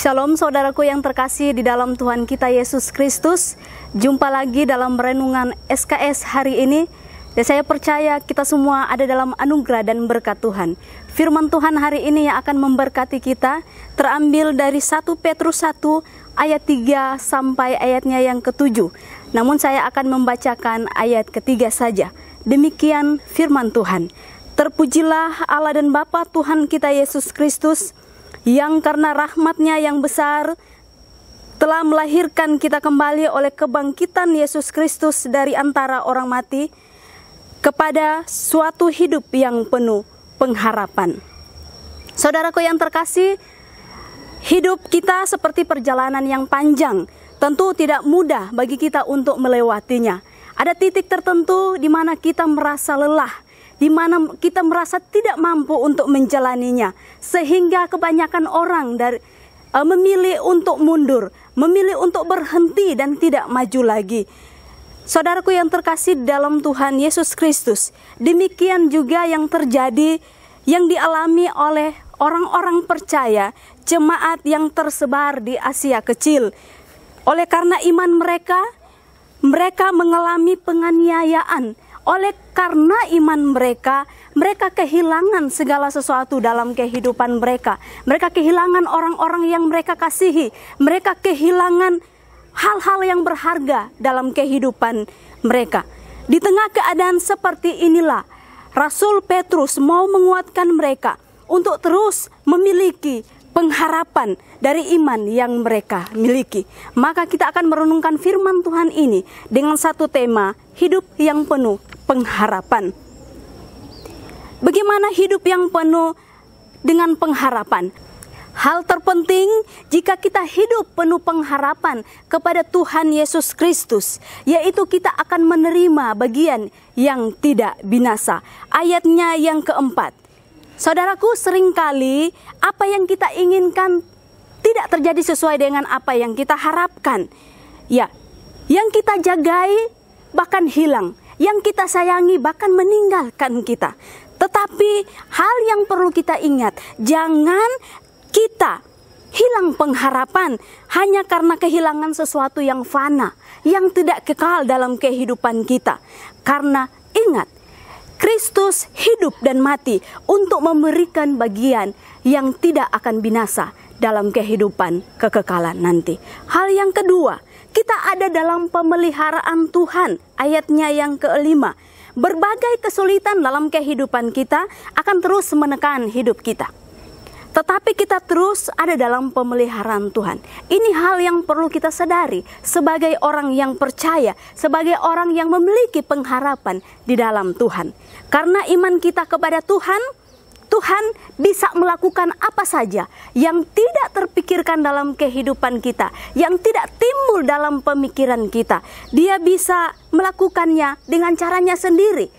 Shalom saudaraku yang terkasih di dalam Tuhan kita Yesus Kristus. Jumpa lagi dalam renungan SKS hari ini. Dan saya percaya kita semua ada dalam anugerah dan berkat Tuhan. Firman Tuhan hari ini yang akan memberkati kita terambil dari 1 Petrus 1 ayat 3 sampai ayatnya yang ke-7. Namun saya akan membacakan ayat ketiga saja. Demikian firman Tuhan. Terpujilah Allah dan Bapa Tuhan kita Yesus Kristus, yang karena rahmat-Nya yang besar telah melahirkan kita kembali oleh kebangkitan Yesus Kristus dari antara orang mati kepada suatu hidup yang penuh pengharapan. Saudaraku yang terkasih, hidup kita seperti perjalanan yang panjang. Tentu tidak mudah bagi kita untuk melewatinya. Ada titik tertentu di mana kita merasa lelah, di mana kita merasa tidak mampu untuk menjalaninya, sehingga kebanyakan orang memilih untuk mundur, memilih untuk berhenti dan tidak maju lagi. Saudaraku yang terkasih dalam Tuhan Yesus Kristus, demikian juga yang terjadi, yang dialami oleh orang-orang percaya, jemaat yang tersebar di Asia Kecil. Oleh karena iman mereka mengalami penganiayaan. Oleh karena iman mereka kehilangan segala sesuatu dalam kehidupan mereka. Mereka kehilangan orang-orang yang mereka kasihi. Mereka kehilangan hal-hal yang berharga dalam kehidupan mereka. Di tengah keadaan seperti inilah, Rasul Petrus mau menguatkan mereka untuk terus memiliki pengharapan dari iman yang mereka miliki. Maka kita akan merenungkan firman Tuhan ini dengan satu tema, hidup yang penuh pengharapan. Bagaimana hidup yang penuh dengan pengharapan? Hal terpenting jika kita hidup penuh pengharapan kepada Tuhan Yesus Kristus, yaitu kita akan menerima bagian yang tidak binasa. Ayatnya yang keempat. Saudaraku, seringkali apa yang kita inginkan tidak terjadi sesuai dengan apa yang kita harapkan. Ya, yang kita jagai bahkan hilang, yang kita sayangi bahkan meninggalkan kita. Tetapi hal yang perlu kita ingat, jangan kita hilang pengharapan hanya karena kehilangan sesuatu yang fana, yang tidak kekal dalam kehidupan kita. Karena ingat, Kristus hidup dan mati untuk memberikan bagian yang tidak akan binasa dalam kehidupan kekekalan nanti. Hal yang kedua, kita ada dalam pemeliharaan Tuhan. Ayatnya yang kelima, berbagai kesulitan dalam kehidupan kita akan terus menekan hidup kita. Tetapi kita terus ada dalam pemeliharaan Tuhan. Ini hal yang perlu kita sadari sebagai orang yang percaya, sebagai orang yang memiliki pengharapan di dalam Tuhan. Karena iman kita kepada Tuhan, Tuhan bisa melakukan apa saja yang tidak terpikirkan dalam kehidupan kita, yang tidak timbul dalam pemikiran kita. Dia bisa melakukannya dengan caranya sendiri,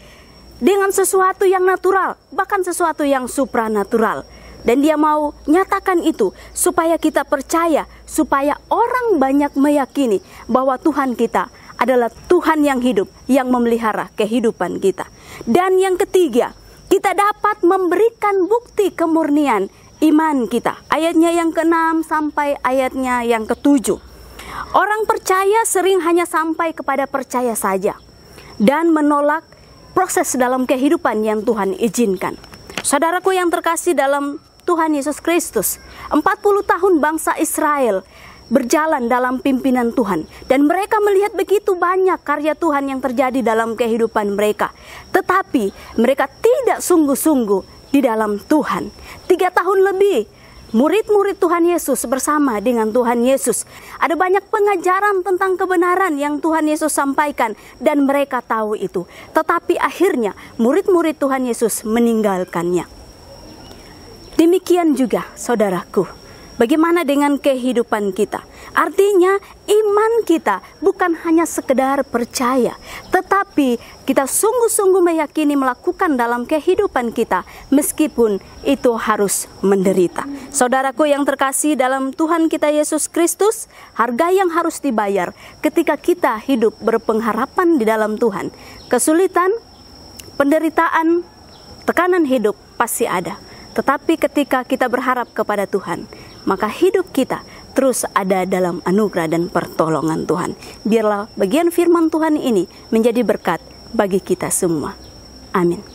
dengan sesuatu yang natural, bahkan sesuatu yang supranatural. Dan dia mau nyatakan itu supaya kita percaya, supaya orang banyak meyakini bahwa Tuhan kita adalah Tuhan yang hidup, yang memelihara kehidupan kita. Dan yang ketiga, kita dapat memberikan bukti kemurnian iman kita. Ayatnya yang ke-6 sampai ayatnya yang ke-7. Orang percaya sering hanya sampai kepada percaya saja dan menolak proses dalam kehidupan yang Tuhan izinkan. Saudaraku yang terkasih dalam Tuhan Yesus Kristus, 40 tahun bangsa Israel berjalan dalam pimpinan Tuhan, dan mereka melihat begitu banyak karya Tuhan yang terjadi dalam kehidupan mereka. Tetapi mereka tidak sungguh-sungguh di dalam Tuhan. 3 tahun lebih murid-murid Tuhan Yesus bersama dengan Tuhan Yesus. Ada banyak pengajaran tentang kebenaran yang Tuhan Yesus sampaikan, dan mereka tahu itu. Tetapi akhirnya murid-murid Tuhan Yesus meninggalkannya. Demikian juga saudaraku, bagaimana dengan kehidupan kita? Artinya iman kita bukan hanya sekedar percaya, tetapi kita sungguh-sungguh meyakini melakukan dalam kehidupan kita, meskipun itu harus menderita. Saudaraku yang terkasih dalam Tuhan kita Yesus Kristus, harga yang harus dibayar ketika kita hidup berpengharapan di dalam Tuhan. Kesulitan, penderitaan, tekanan hidup pasti ada. Tetapi ketika kita berharap kepada Tuhan, maka hidup kita terus ada dalam anugerah dan pertolongan Tuhan. Biarlah bagian firman Tuhan ini menjadi berkat bagi kita semua. Amin.